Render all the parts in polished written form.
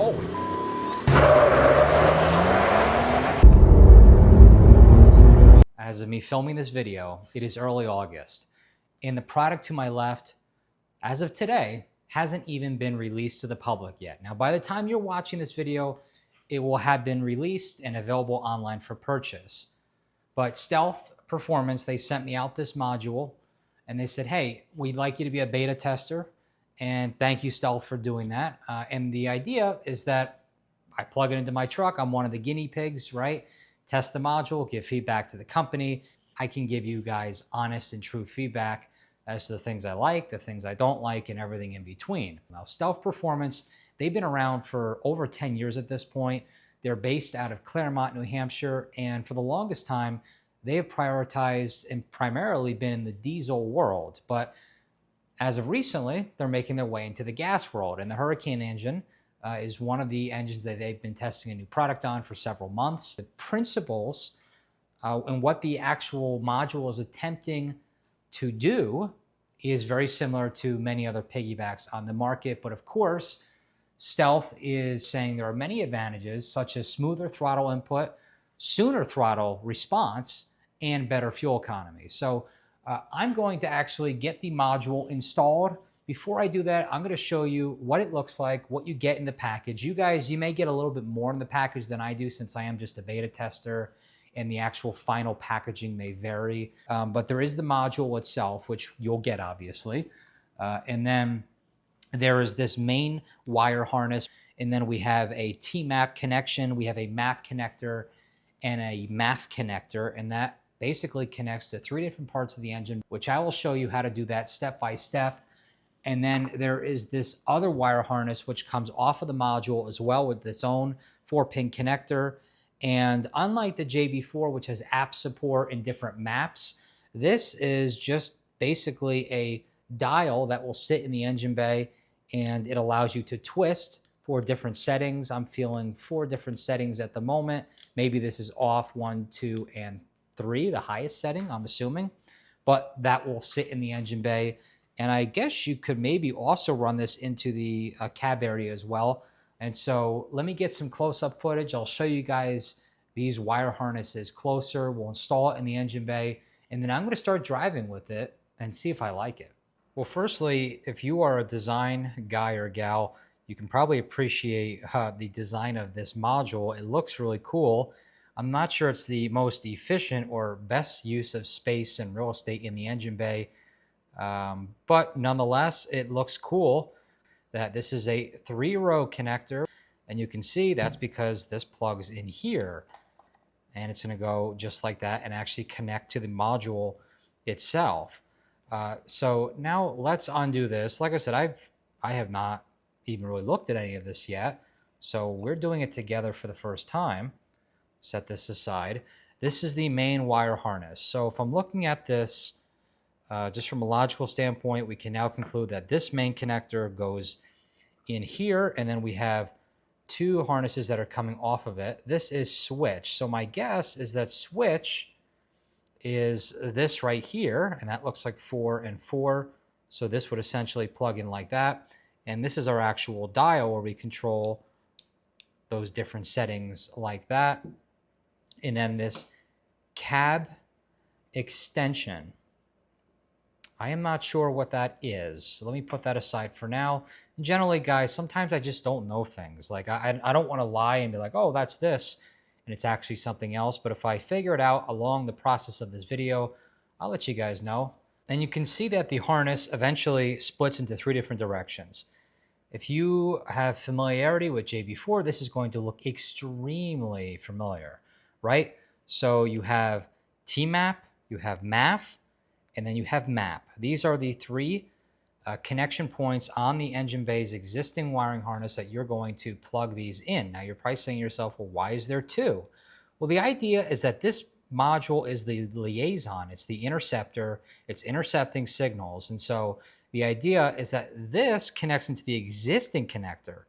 Holy. As of me filming this video, it is early August, and the product to my left, as of today, hasn't even been released to the public yet. Now, by the time you're watching this video, it will have been released and available online for purchase. But Stealth Performance, they sent me out this module, and they said, hey, we'd like you to be a beta tester, and thank you, Stealth, for doing that. And the idea is that I plug it into my truck. I'm one of the guinea pigs, right? Test the module, give feedback to the company. I can give you guys honest and true feedback as to the things I like, the things I don't like, and everything in between. Now, Stealth Performance, they've been around for over 10 years at this point. They're based out of Claremont, New Hampshire, and for the longest time, they have prioritized and primarily been in the diesel world. But as of recently, they're making their way into the gas world, and the Hurricane engine is one of the engines that they've been testing a new product on for several months. The principles and what the actual module is attempting to do is very similar to many other piggybacks on the market. But of course, Stealth is saying there are many advantages, such as smoother throttle input, sooner throttle response, and better fuel economy. So I'm going to actually get the module installed. Before I do that, I'm going to show you what it looks like, what you get in the package. You guys, you may get a little bit more in the package than I do, since I am just a beta tester and the actual final packaging may vary. But there is the module itself, which you'll get, obviously. And then there is this main wire harness. And then we have a T-MAP connection. We have a MAP connector and a MAF connector. And that basically connects to 3 different parts of the engine, which I will show you how to do that step by step. And then there is this other wire harness, which comes off of the module as well with its own 4-pin connector. And unlike the JB4, which has app support and different maps, this is just basically a dial that will sit in the engine bay, and it allows you to twist for different settings. I'm feeling 4 different settings at the moment. Maybe this is off 1, 2, and 3, the highest setting, I'm assuming. But that will sit in the engine bay. And I guess you could maybe also run this into the cab area as well. And so let me get some close-up footage. I'll show you guys these wire harnesses closer. We'll install it in the engine bay, and then I'm going to start driving with it and see if I like it. Well, firstly, if you are a design guy or gal, you can probably appreciate the design of this module. It looks really cool. I'm not sure it's the most efficient or best use of space and real estate in the engine bay, but nonetheless, it looks cool that this is a 3-row connector, and you can see that's because this plugs in here, and it's going to go just like that and actually connect to the module itself. So now let's undo this. Like I said, I have not even really looked at any of this yet, so we're doing it together for the first time. Set this aside. This is the main wire harness. So if I'm looking at this just from a logical standpoint, we can now conclude that this main connector goes in here, and then we have 2 harnesses that are coming off of it. This is switch. So my guess is that switch is this right here, and that looks like 4 and 4. So this would essentially plug in like that. And this is our actual dial where we control those different settings like that. And then this cab extension, I am not sure what that is. Let me put that aside for now. Generally, guys, sometimes I just don't know things. Like, I don't want to lie and be like, oh, that's this, and it's actually something else. But if I figure it out along the process of this video, I'll let you guys know. And you can see that the harness eventually splits into 3 different directions. If you have familiarity with JB4, this is going to look extremely familiar, right? So you have T-MAP, you have MAF, and then you have MAP. These are the 3 connection points on the engine bay's existing wiring harness that you're going to plug these in. Now you're probably saying to yourself, well, why is there 2? Well, the idea is that this module is the liaison. It's the interceptor. It's intercepting signals. And so the idea is that this connects into the existing connector,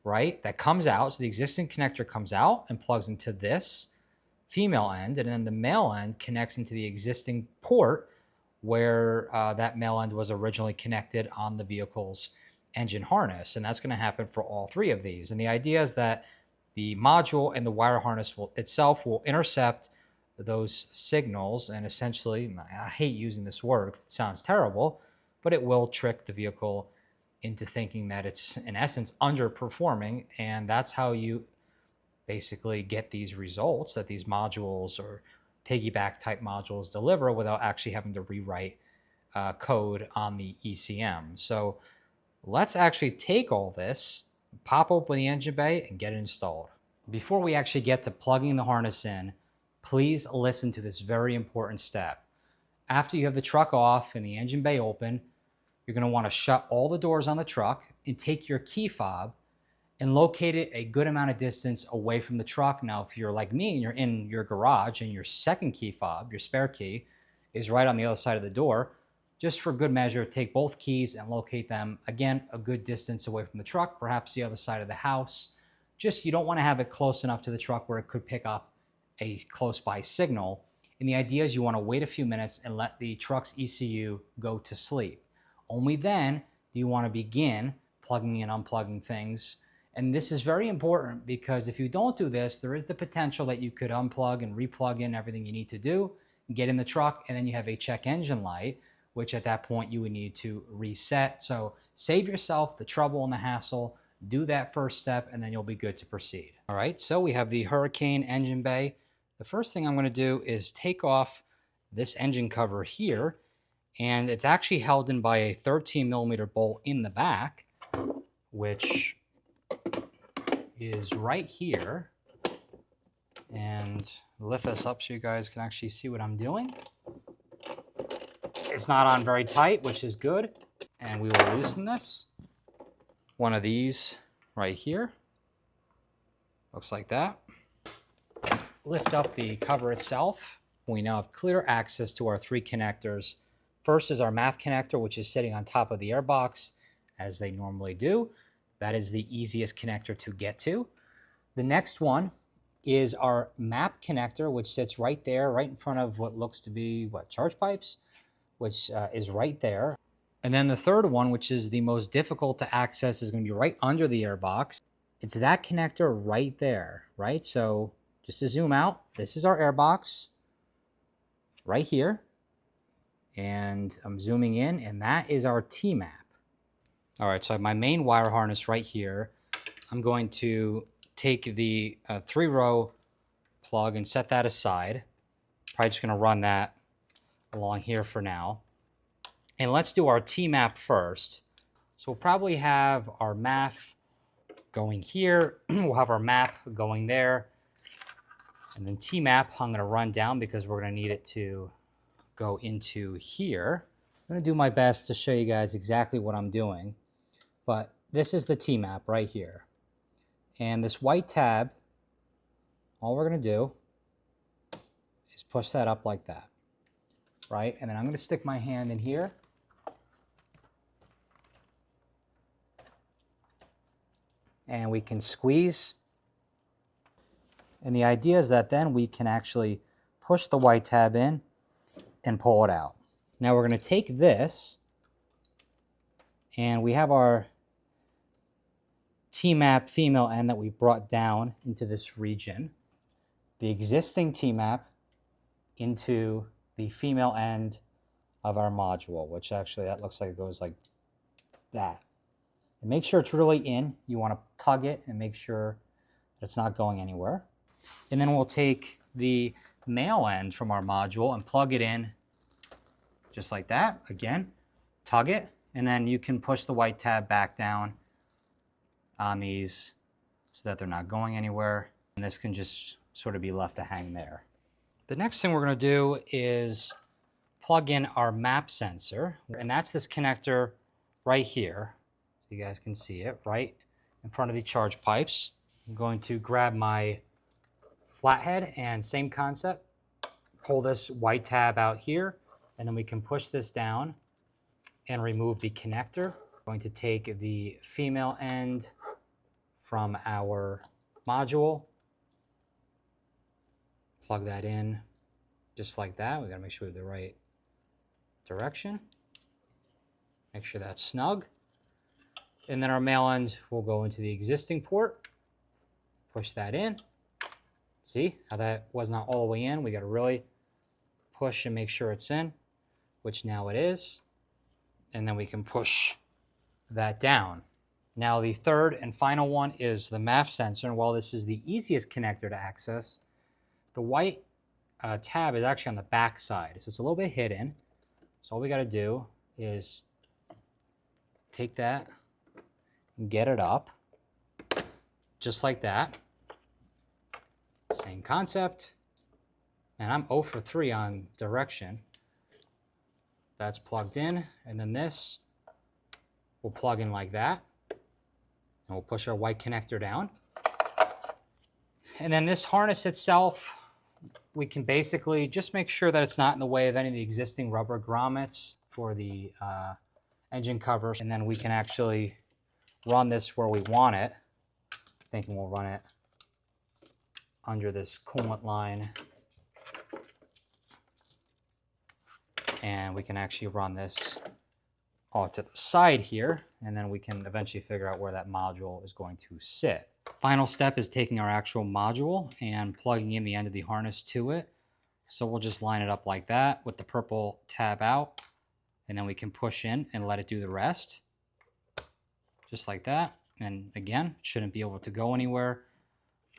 right? That comes out. So the existing connector comes out and plugs into this female end, and then the male end connects into the existing port where that male end was originally connected on the vehicle's engine harness, and that's going to happen for all three of these. And the idea is that the module and the wire harness itself will intercept those signals, and essentially, I hate using this word because it sounds terrible, but it will trick the vehicle into thinking that it's in essence underperforming, and that's how you basically get these results that these modules or piggyback type modules deliver without actually having to rewrite code on the ECM. So let's actually take all this, pop open the engine bay, and get it installed. Before we actually get to plugging the harness in, please listen to this very important step. After you have the truck off and the engine bay open, you're going to want to shut all the doors on the truck and take your key fob and locate it a good amount of distance away from the truck. Now, if you're like me and you're in your garage and your second key fob, your spare key, is right on the other side of the door, just for good measure, take both keys and locate them, again, a good distance away from the truck, perhaps the other side of the house. Just, you don't want to have it close enough to the truck where it could pick up a close by signal. And the idea is you want to wait a few minutes and let the truck's ECU go to sleep. Only then do you want to begin plugging and unplugging things. And this is very important because if you don't do this, there is the potential that you could unplug and replug in everything you need to do, get in the truck, and then you have a check engine light, which at that point you would need to reset. So save yourself the trouble and the hassle, do that first step, and then you'll be good to proceed. All right, so we have the Hurricane engine bay. The first thing I'm going to do is take off this engine cover here, and it's actually held in by a 13mm bolt in the back, which is right here. And lift this up so you guys can actually see what I'm doing. It's not on very tight, which is good. And we will loosen this. One of these right here. Looks like that. Lift up the cover itself. We now have clear access to our three connectors. First is our MAF connector, which is sitting on top of the airbox, as they normally do. That is the easiest connector to get to. The next one is our MAP connector, which sits right there, right in front of what looks to be, charge pipes, which is right there. And then the third one, which is the most difficult to access, is going to be right under the airbox. It's that connector right there, right? So just to zoom out, this is our airbox right here. And I'm zooming in, and that is our T-map. All right, so I have my main wire harness right here. I'm going to take the 3-row plug and set that aside. Probably just going to run that along here for now. And let's do our T-map first. So we'll probably have our MAF going here. We'll have our map going there. And then T-map I'm going to run down because we're going to need it to go into here. I'm going to do my best to show you guys exactly what I'm doing. But this is the T-map right here. And this white tab, all we're going to do is push that up like that, right? And then I'm going to stick my hand in here. And we can squeeze. And the idea is that then we can actually push the white tab in and pull it out. Now we're going to take this, and we have our T-map female end that we brought down into this region. The existing T-map into the female end of our module, which actually that looks like it goes like that. And make sure it's really in. You want to tug it and make sure that it's not going anywhere. And then we'll take the male end from our module and plug it in just like that. Again, tug it, and then you can push the white tab back down on these so that they're not going anywhere. And this can just sort of be left to hang there. The next thing we're going to do is plug in our map sensor, and that's this connector right here. So you guys can see it right in front of the charge pipes. I'm going to grab my flathead and same concept, pull this white tab out here, and then we can push this down and remove the connector. I'm going to take the female end from our module, plug that in just like that. We gotta make sure we have the right direction. Make sure that's snug. And then our male end will go into the existing port. Push that in. See how that was not all the way in? We got to really push and make sure it's in, which now it is. And then we can push that down. Now the third and final one is the MAF sensor. And while this is the easiest connector to access, the white tab is actually on the back side. So it's a little bit hidden. So all we got to do is take that and get it up just like that. Same concept. And I'm 0 for 3 on direction. That's plugged in. And then this will plug in like that. And we'll push our white connector down. And then this harness itself, we can basically just make sure that it's not in the way of any of the existing rubber grommets for the engine covers. And then we can actually run this where we want it. Thinking we'll run it under this coolant line. And we can actually run this off to the side here, and then we can eventually figure out where that module is going to sit. Final step is taking our actual module and plugging in the end of the harness to it. So we'll just line it up like that with the purple tab out, and then we can push in and let it do the rest. Just like that. And again, shouldn't be able to go anywhere.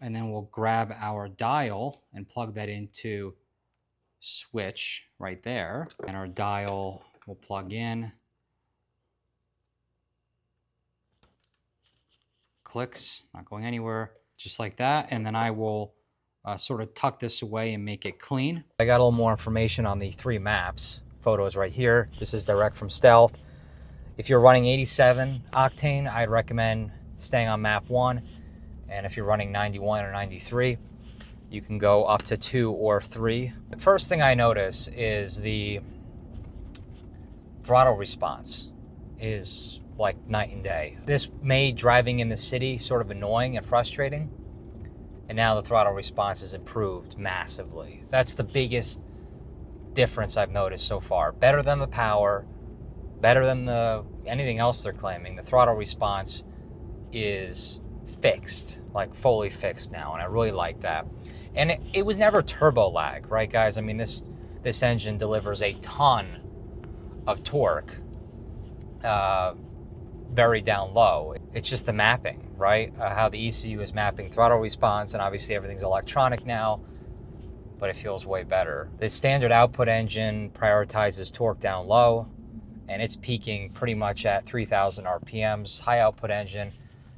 And then we'll grab our dial and plug that into switch right there. And our dial will plug in. Clicks, not going anywhere, just like that. And then I will sort of tuck this away and make it clean. I got a little more information on the 3 maps. Photos right here. This is direct from Stealth. If you're running 87 octane, I'd recommend staying on map 1. And if you're running 91 or 93, you can go up to 2 or 3. The first thing I notice is the throttle response is like night and day. This made driving in the city sort of annoying and frustrating. And now the throttle response has improved massively. That's the biggest difference I've noticed so far. Better than the power, better than anything else they're claiming. The throttle response is fixed, like fully fixed now, and I really like that. And it was never turbo lag, right, guys? I mean, this engine delivers a ton of torque, very down low. It's just the mapping, right? How the ECU is mapping throttle response, and obviously everything's electronic now, but it feels way better. The standard output engine prioritizes torque down low, and it's peaking pretty much at 3,000 RPMs. High output engine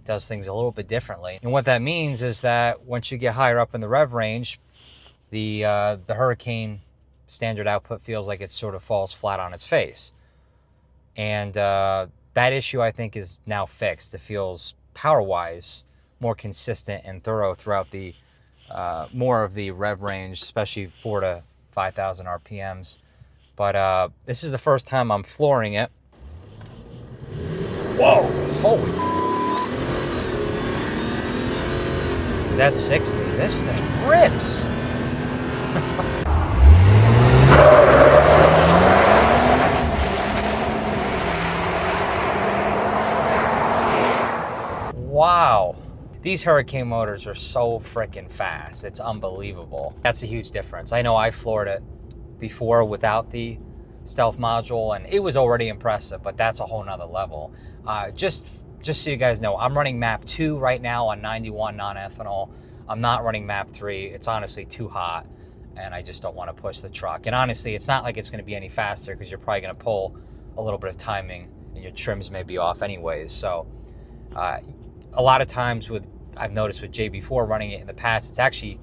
does things a little bit differently. And what that means is that once you get higher up in the rev range, the Hurricane standard output feels like it sort of falls flat on its face. And that issue, I think, is now fixed. It feels power-wise more consistent and thorough throughout the more of the rev range, especially 4,000 to 5,000 RPMs. But this is the first time I'm flooring it. Whoa, holy. Is that 60? This thing rips. Wow. These Hurricane motors are so freaking fast. It's unbelievable. That's a huge difference. I know I floored it before without the Stealth module, and it was already impressive, but that's a whole nother level. Just so you guys know, I'm running map 2 right now on 91 non-ethanol. I'm not running map 3. It's honestly too hot, and I just don't want to push the truck. And honestly, it's not like it's going to be any faster because you're probably going to pull a little bit of timing, and your trims may be off anyways. So a lot of times I've noticed with JB4 running it in the past, it's actually,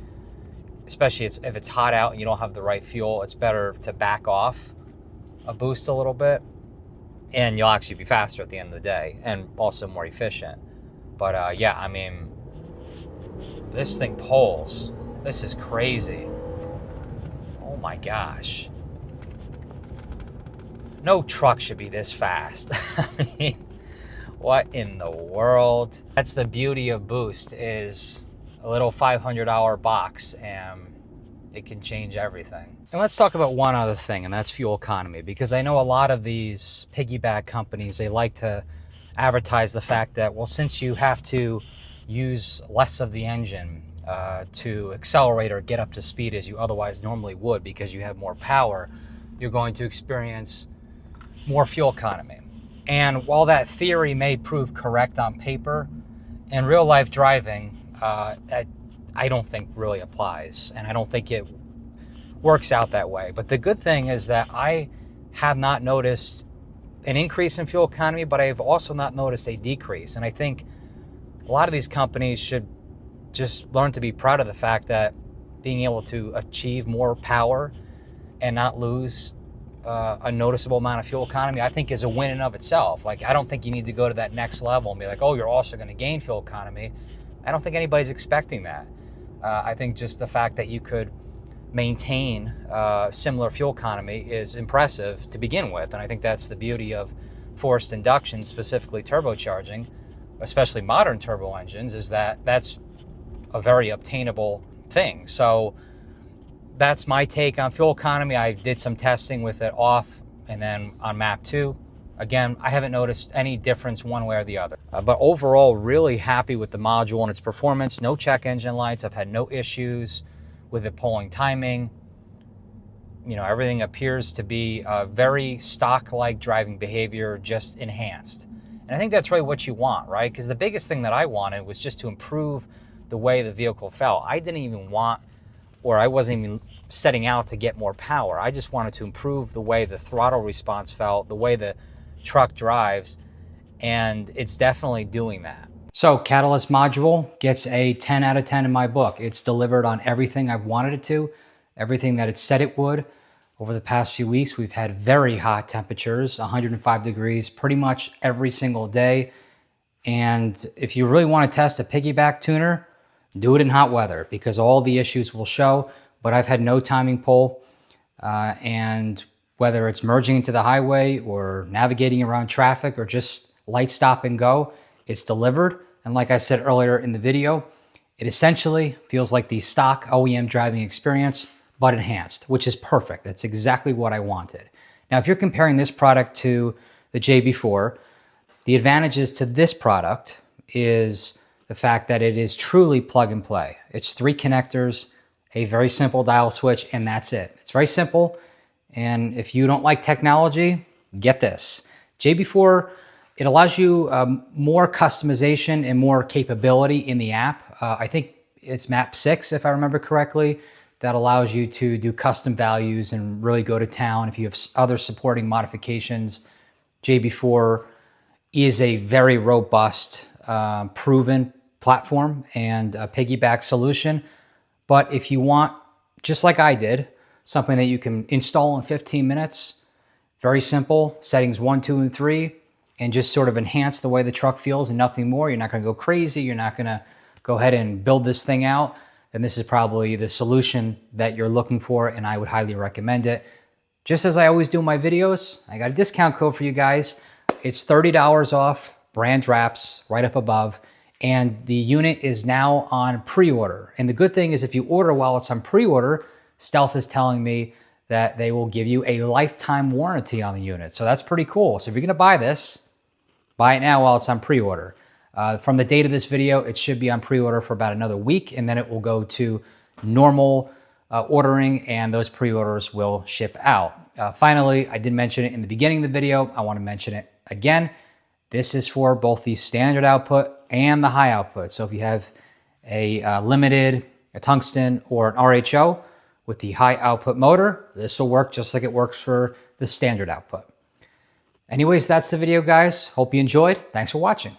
especially if it's hot out and you don't have the right fuel, it's better to back off a boost a little bit, and you'll actually be faster at the end of the day and also more efficient. But yeah, I mean, this thing pulls. This is crazy. Oh my gosh. No truck should be this fast. I mean, what in the world? That's the beauty of Boost, is a little $500 box and it can change everything. And let's talk about one other thing, and that's fuel economy, because I know a lot of these piggyback companies, they like to advertise the fact that, well, since you have to use less of the engine to accelerate or get up to speed as you otherwise normally would because you have more power, you're going to experience more fuel economy. And while that theory may prove correct on paper, in real life driving, I don't think really applies, and I don't think it works out that way. But the good thing is that I have not noticed an increase in fuel economy, but I've also not noticed a decrease. And I think a lot of these companies should just learn to be proud of the fact that being able to achieve more power and not lose a noticeable amount of fuel economy, I think is a win in of itself. Like, I don't think you need to go to that next level and be like, oh, you're also going to gain fuel economy. I don't think anybody's expecting that. I think just the fact that you could maintain similar fuel economy is impressive to begin with. And I think that's the beauty of forced induction, specifically turbocharging, especially modern turbo engines, is that that's a very obtainable thing. So that's my take on fuel economy. I did some testing with it off and then on map 2. Again, I haven't noticed any difference one way or the other. But overall, really happy with the module and its performance. No check engine lights. I've had no issues with it pulling timing. You know, everything appears to be very stock-like driving behavior, just enhanced. And I think that's really what you want, right? Because the biggest thing that I wanted was just to improve the way the vehicle felt. I didn't even want, or I wasn't even setting out to get more power. I just wanted to improve the way the throttle response felt, the way the truck drives, and it's definitely doing that. So Catalyst module gets a 10 out of 10 in my book. It's delivered on everything I've wanted it to, everything that it said it would. Over the past few weeks, we've had very hot temperatures, 105 degrees pretty much every single day. And if you really want to test a piggyback tuner, do it in hot weather because all the issues will show. But I've had no timing pull, and whether it's merging into the highway or navigating around traffic or just light stop and go, it's delivered. And like I said earlier in the video, it essentially feels like the stock OEM driving experience, but enhanced, which is perfect. That's exactly what I wanted. Now, if you're comparing this product to the JB4, the advantages to this product is the fact that it is truly plug and play. It's 3 connectors, a very simple dial switch, and that's it. It's very simple. And if you don't like technology, get this. JB4, it allows you more customization and more capability in the app. I think it's map 6, if I remember correctly, that allows you to do custom values and really go to town. If you have other supporting modifications, JB4 is a very robust, proven platform and a piggyback solution. But if you want, just like I did, something that you can install in 15 minutes, very simple, settings 1, 2, and 3, and just sort of enhance the way the truck feels and nothing more. You're not going to go crazy. You're not going to go ahead and build this thing out. And this is probably the solution that you're looking for, and I would highly recommend it. Just as I always do in my videos, I got a discount code for you guys. It's $30 off, brand wraps right up above. And the unit is now on pre-order. And the good thing is if you order while it's on pre-order, Stealth is telling me that they will give you a lifetime warranty on the unit. So that's pretty cool. So if you're gonna buy this, buy it now while it's on pre-order. From the date of this video, it should be on pre-order for about another week, and then it will go to normal ordering, and those pre-orders will ship out. Finally, I did mention it in the beginning of the video. I wanna mention it again. This is for both the standard output and the high output. So if you have a limited, a tungsten, or an RHO with the high output motor, this will work just like it works for the standard output. Anyways, that's the video, guys. Hope you enjoyed. Thanks for watching.